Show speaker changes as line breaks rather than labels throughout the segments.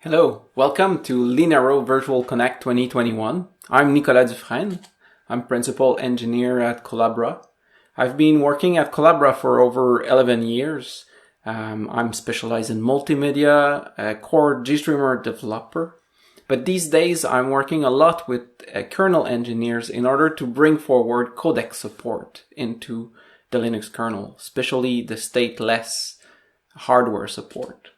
Hello, welcome to Linaro Virtual Connect 2021. I'm Nicolas Dufresne. I'm Principal Engineer at Collabra. I've been working at Collabra for over 11 years. I'm specialized in multimedia, a core GStreamer developer. But these days I'm working a lot with kernel engineers in order to bring forward codec support into the Linux kernel, especially the stateless hardware support.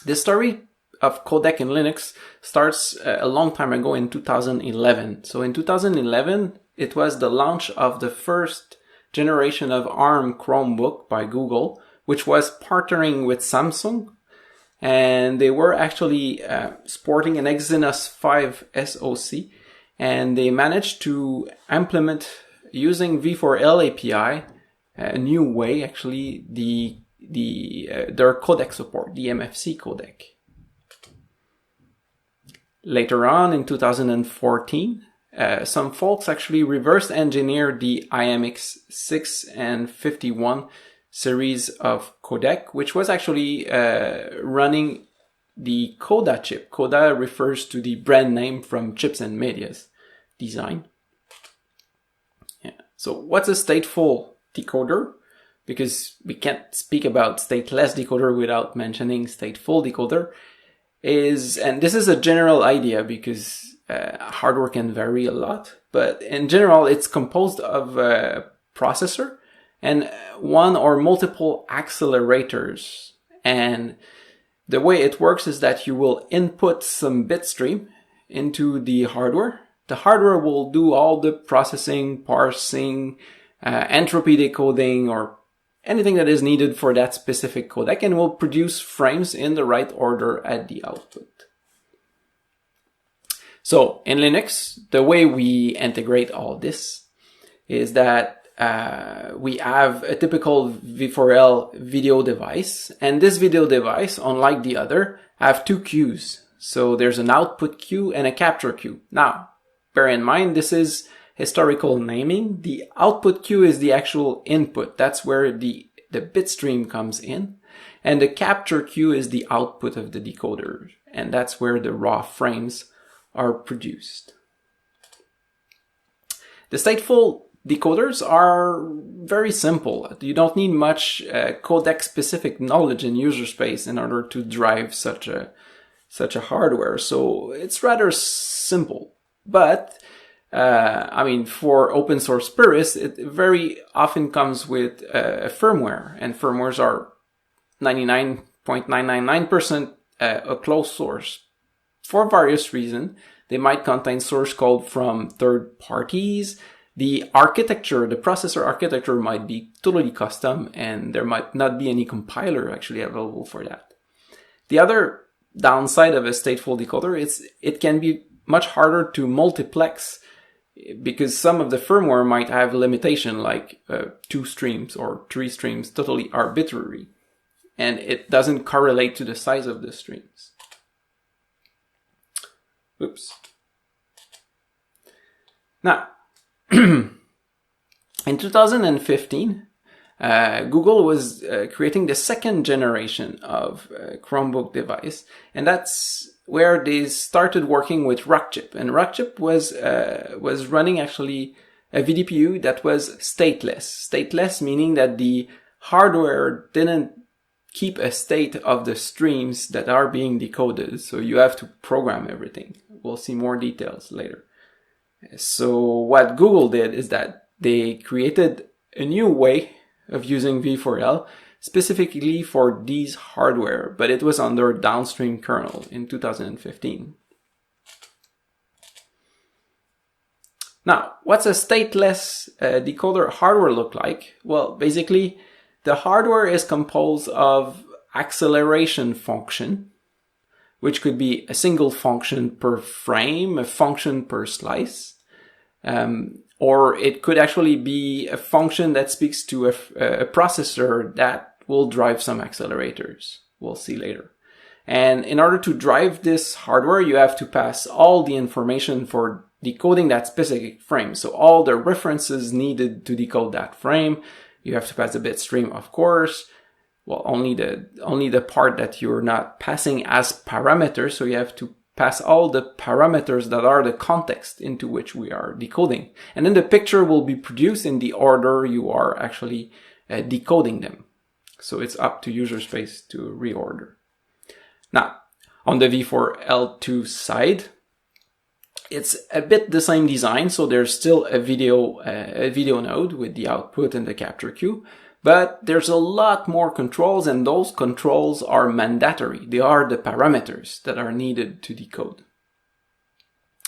The story of codec in Linux starts a long time ago in 2011. So in 2011, it was the launch of the first generation of ARM Chromebook by Google, which was partnering with Samsung. And they were actually sporting an Exynos 5 SoC. And they managed to implement, using V4L API, a new way, actually, their codec support, the MFC codec. Later on in 2014, some folks actually reverse engineered the IMX6 and 51 series of codec, which was actually running the CODA chip. CODA refers to the brand name from Chips and Media's design. Yeah. So what's a stateful decoder? Because we can't speak about stateless decoder without mentioning stateful decoder, and this is a general idea because hardware can vary a lot, but in general it's composed of a processor and one or multiple accelerators. And the way it works is that you will input some bit stream into the hardware. The hardware will do all the processing, parsing, entropy decoding, or anything that is needed for that specific codec, and will produce frames in the right order at the output. So in Linux, the way we integrate all this is that we have a typical V4L video device, and this video device, unlike the other, have two queues. So there's an output queue and a capture queue. Now, bear in mind, this is historical naming. The output queue is the actual input. That's where the bit stream comes in. And the capture queue is the output of the decoder. And that's where the raw frames are produced. The stateful decoders are very simple. You don't need much codec specific knowledge in user space in order to drive such a hardware. So it's rather simple. But for open source purists, it very often comes with a firmware, and firmwares are 99.999% a closed source. For various reasons, they might contain source code from third parties. The architecture, the processor architecture might be totally custom, and there might not be any compiler actually available for that. The other downside of a stateful decoder is it can be much harder to multiplex, because some of the firmware might have limitation like 2 streams or 3 streams, totally arbitrary, and it doesn't correlate to the size of the streams. Oops. Now, in 2015, Google was creating the second generation of Chromebook device, and that's where they started working with Rockchip. And Rockchip was running actually a VDPU that was stateless. Stateless meaning that the hardware didn't keep a state of the streams that are being decoded. So you have to program everything. We'll see more details later. So what Google did is that they created a new way of using V4L specifically for these hardware, but it was under downstream kernel in 2015. Now, what's a stateless decoder hardware look like? Well, basically, the hardware is composed of acceleration function, which could be a single function per frame, a function per slice, or it could actually be a function that speaks to a processor that will drive some accelerators. We'll see later. And in order to drive this hardware, you have to pass all the information for decoding that specific frame. So all the references needed to decode that frame. You have to pass the bit stream, of course. well, only the part that you're not passing as parameters. So you have to pass all the parameters that are the context into which we are decoding. And then the picture will be produced in the order you are actually decoding them. So it's up to user space to reorder. Now, on the V4L2 side, it's a bit the same design. So there's still a video node with the output and the capture queue, but there's a lot more controls, and those controls are mandatory. They are the parameters that are needed to decode.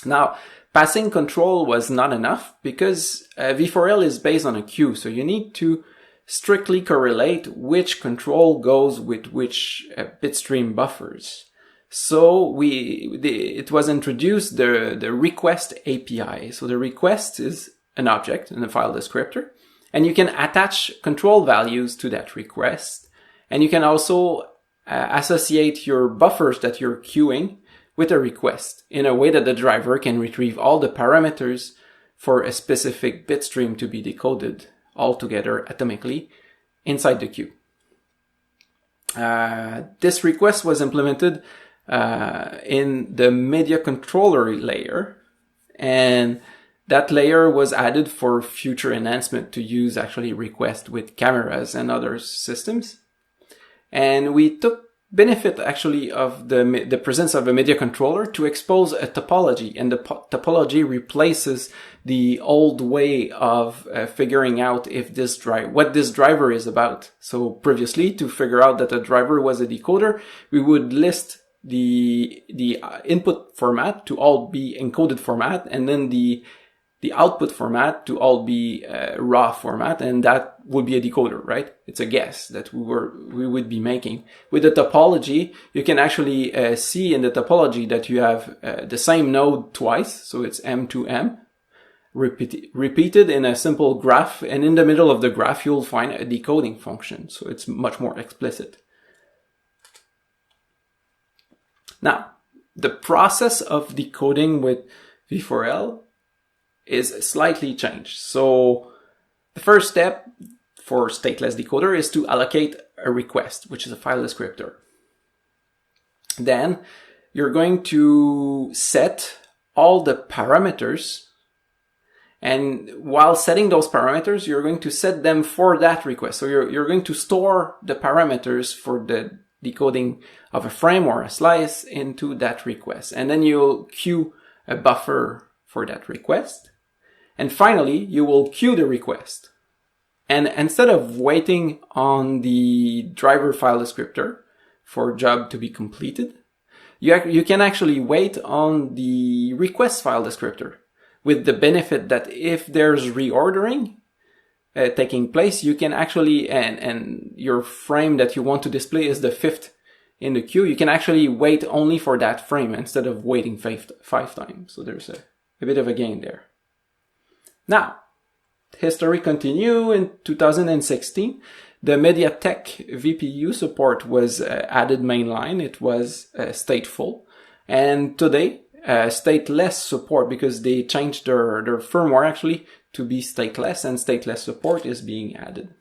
Now, passing control was not enough because V4L is based on a queue, so you need to strictly correlate which control goes with which bitstream buffers. So it was introduced the request API. So the request is an object in a file descriptor, and you can attach control values to that request. And you can also associate your buffers that you're queuing with a request in a way that the driver can retrieve all the parameters for a specific bitstream to be decoded all together atomically inside the queue. This request was implemented in the media controller layer, and that layer was added for future enhancement to use actually request with cameras and other systems. And we took benefit actually of the presence of a media controller to expose a topology, and the topology replaces the old way of figuring out if what this driver is about. So previously, to figure out that a driver was a decoder, we would list the input format to all be encoded format, and then the output format to all be raw format, and that would be a decoder, right? It's a guess that we would be making. With the topology, you can actually see in the topology that you have the same node twice, so it's M to M, repeated in a simple graph, and in the middle of the graph you'll find a decoding function, so it's much more explicit. Now, the process of decoding with V4L is slightly changed. So the first step for stateless decoder is to allocate a request, which is a file descriptor. Then you're going to set all the parameters, and while setting those parameters, you're going to set them for that request. So you're going to store the parameters for the decoding of a frame or a slice into that request. And then you'll queue a buffer for that request. And finally, you will queue the request. And instead of waiting on the driver file descriptor for job to be completed, you can actually wait on the request file descriptor, with the benefit that if there's reordering taking place, you can actually, and your frame that you want to display is the 5th in the queue, you can actually wait only for that frame instead of waiting five times. So there's a bit of a gain there. Now, history continue. In 2016, the MediaTek VPU support was added mainline. It was stateful. And today, stateless support, because they changed their firmware actually to be stateless, and stateless support is being added.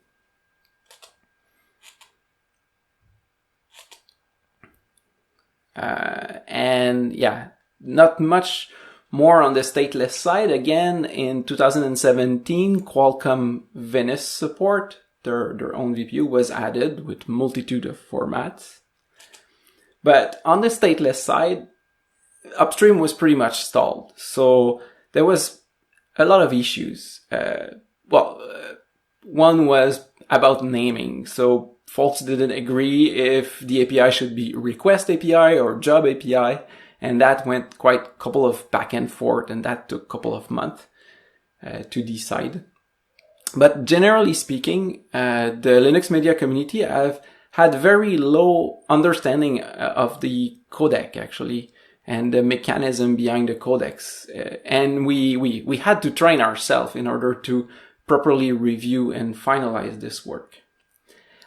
And yeah, not much more on the stateless side. Again, in 2017, Qualcomm Venice support, their own VPU, was added with multitude of formats. But on the stateless side, upstream was pretty much stalled. So there was a lot of issues. One was about naming. So folks didn't agree if the API should be request API or job API. And that went quite a couple of back and forth, and that took a couple of months to decide. But generally speaking, the Linux media community have had very low understanding of the codec actually, and the mechanism behind the codecs. And we had to train ourselves in order to properly review and finalize this work.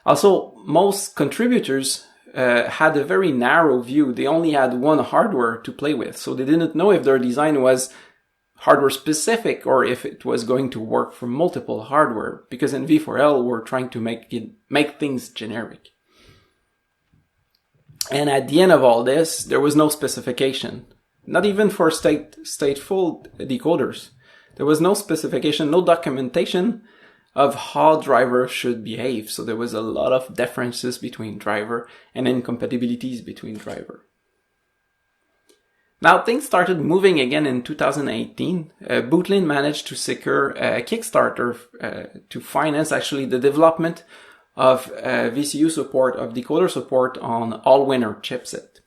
Also, most contributors had a very narrow view. They only had one hardware to play with, so they didn't know if their design was hardware specific or if it was going to work for multiple hardware, because in V4L we're trying to make things generic. And at the end of all this, there was no specification, not even for stateful decoders. There was no specification, no documentation of how driver should behave. So there was a lot of differences between driver and incompatibilities between driver. Now things started moving again in 2018. Bootlin managed to secure a Kickstarter to finance actually the development of VCU support, of decoder support on Allwinner chipset.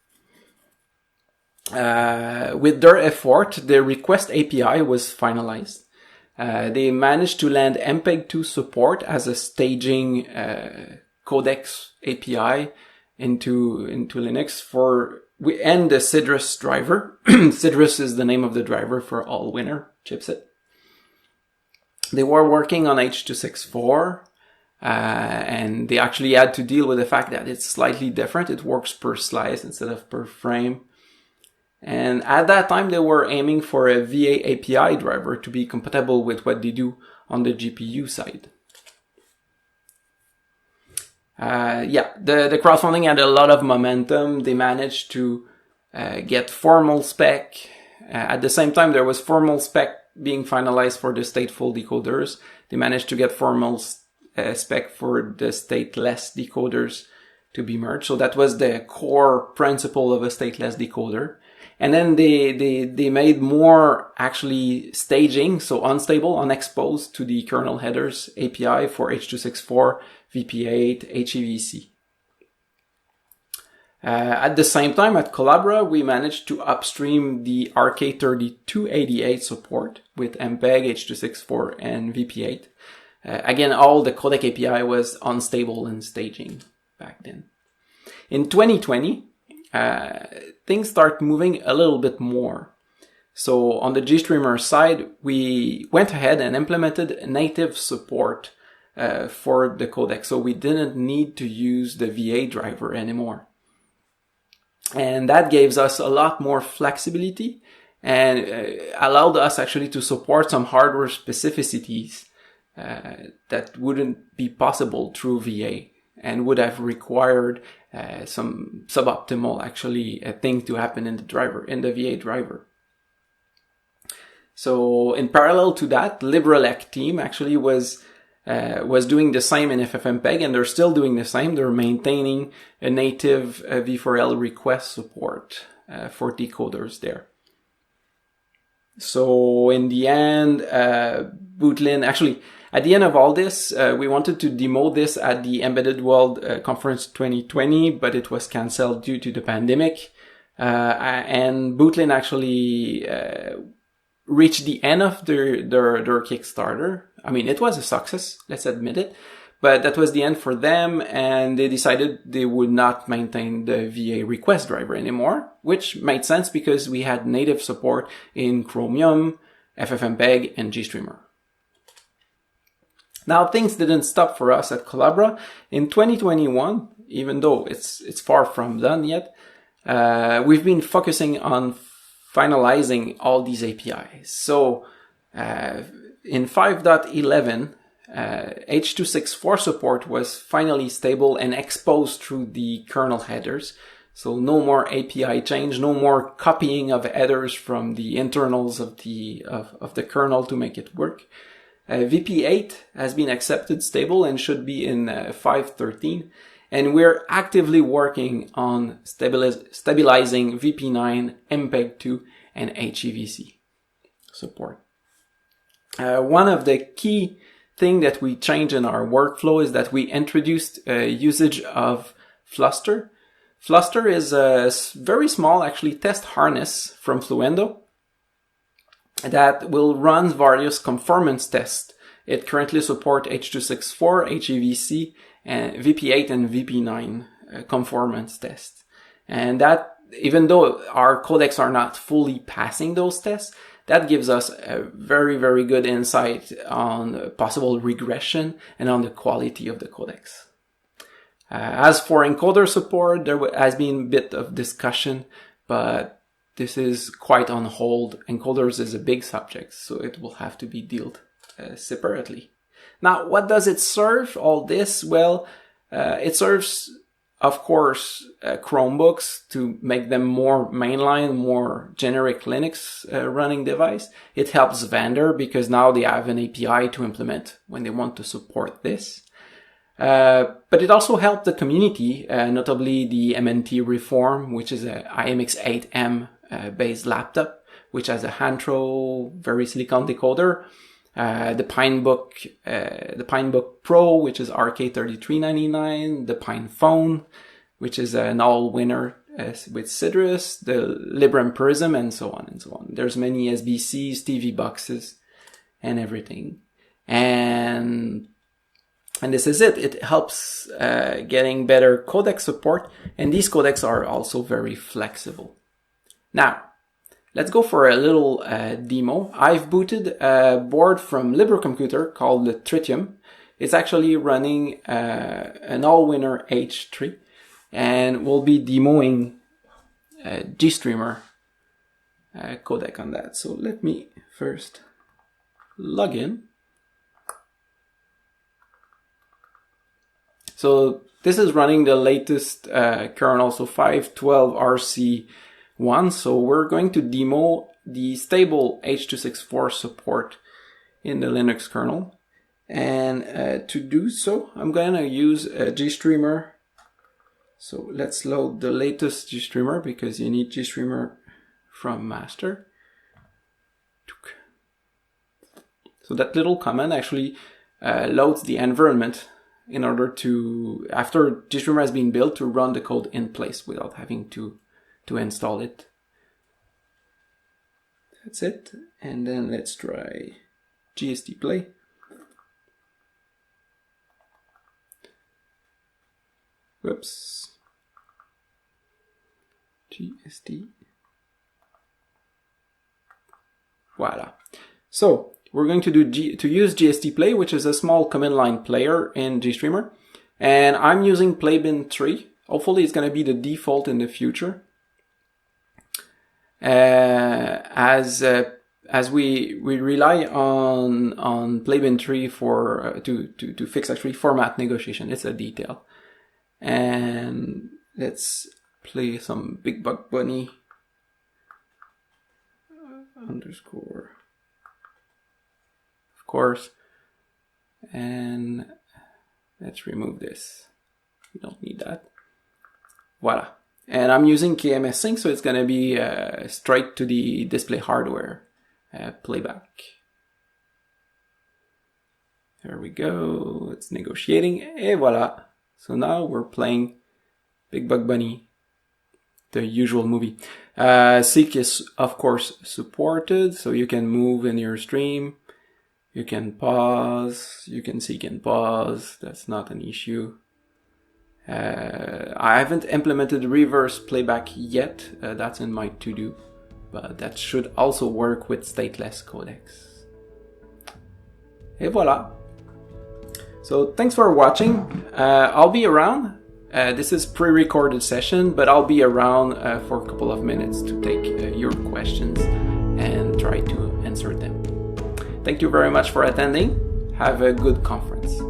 With their effort, the request API was finalized. They managed to land MPEG-2 support as a staging codecs API into Linux and the Cidrus driver. Cidrus is the name of the driver for Allwinner chipset. They were working on H.264, and they actually had to deal with the fact that it's slightly different. It works per slice instead of per frame. And at that time, they were aiming for a VA API driver to be compatible with what they do on the GPU side. The crowdfunding had a lot of momentum. They managed to get formal spec. At the same time, there was formal spec being finalized for the stateful decoders. They managed to get formal spec for the stateless decoders to be merged. So that was the core principle of a stateless decoder. And then they made more actually staging, so unstable, unexposed to the kernel headers API for H.264, VP8, HEVC. At the same time, at Collabra, we managed to upstream the RK3288 support with MPEG, H.264, and VP8. Again, all the codec API was unstable in staging back then. In 2020, things start moving a little bit more. So on the GStreamer side, we went ahead and implemented native support for the codec. So we didn't need to use the VA driver anymore. And that gives us a lot more flexibility and allowed us actually to support some hardware specificities that wouldn't be possible through VA and would have required some suboptimal actually thing to happen in the VA driver. So in parallel to that, LibreLec team actually was doing the same in FFMPEG, and they're still doing the same. They're maintaining a native V4L request support for decoders there. So in the end, Bootlin, actually, at the end of all this, we wanted to demo this at the Embedded World Conference 2020, but it was cancelled due to the pandemic. And Bootlin actually reached the end of their Kickstarter. I mean, it was a success, let's admit it, but that was the end for them, and they decided they would not maintain the VA request driver anymore, which made sense because we had native support in Chromium, FFmpeg, and GStreamer. Now, things didn't stop for us at Collabra. In 2021, even though it's far from done yet, we've been focusing on finalizing all these APIs. So in 5.11, H.264 support was finally stable and exposed through the kernel headers. So no more API change, no more copying of headers from the internals of the kernel to make it work. VP8 has been accepted stable and should be in 5.13. And we're actively working on stabilizing VP9, MPEG-2, and HEVC support. One of the key things that we changed in our workflow is that we introduced usage of Fluster. Fluster is a very small, actually, test harness from Fluendo that will run various conformance tests. It currently supports H.264, HEVC, and VP8 and VP9 conformance tests. And that, even though our codecs are not fully passing those tests, that gives us a very, very good insight on possible regression and on the quality of the codecs. As for encoder support, there has been a bit of discussion, but this is quite on hold. Encoders is a big subject, so it will have to be dealt separately. Now, what does it serve, all this? Well, it serves of course, Chromebooks to make them more mainline, more generic Linux running device. It helps vendor because now they have an API to implement when they want to support this. But it also helped the community, notably the MNT Reform, which is a IMX8M based laptop, which has a hand-throw, very silicon decoder. The Pinebook Pro, which is RK3399, the Pine Phone, which is an Allwinner with Citrus, the Librem Prism, and so on and so on. There's many SBCs, TV boxes, and everything. And this is it. It helps getting better codec support, and these codecs are also very flexible. Now, let's go for a little demo. I've booted a board from LibreComputer called the Tritium. It's actually running an Allwinner H3, and we'll be demoing GStreamer codec on that. So let me first log in. So this is running the latest kernel, so 5.12 RC1. So we're going to demo the stable H.264 support in the Linux kernel. And to do so, I'm going to use a GStreamer. So let's load the latest GStreamer because you need GStreamer from master. So that little command actually loads the environment in order to, after GStreamer has been built, to run the code in place without having to install it. That's it. And then let's try GST play. Whoops. GST. Voila. So we're going to use GST play, which is a small command line player in GStreamer. And I'm using playbin 3. Hopefully it's going to be the default in the future. As we rely on playbin 3 for to fix actually format negotiation. It's a detail. And let's play some Big Buck Bunny underscore, of course, and let's remove this. We don't need that. Voila. And I'm using KMS Sync, so it's going to be straight to the display hardware playback. There we go. It's negotiating. Et voila. So now we're playing Big Buck Bunny, the usual movie. Sync is, of course, supported, so you can move in your stream. You can pause. You can seek and pause. That's not an issue. I haven't implemented reverse playback yet. That's in my to-do, but that should also work with stateless codecs. Et voila. So thanks for watching. I'll be around. This is pre-recorded session, but I'll be around for a couple of minutes to take your questions and try to answer them. Thank you very much for attending. Have a good conference.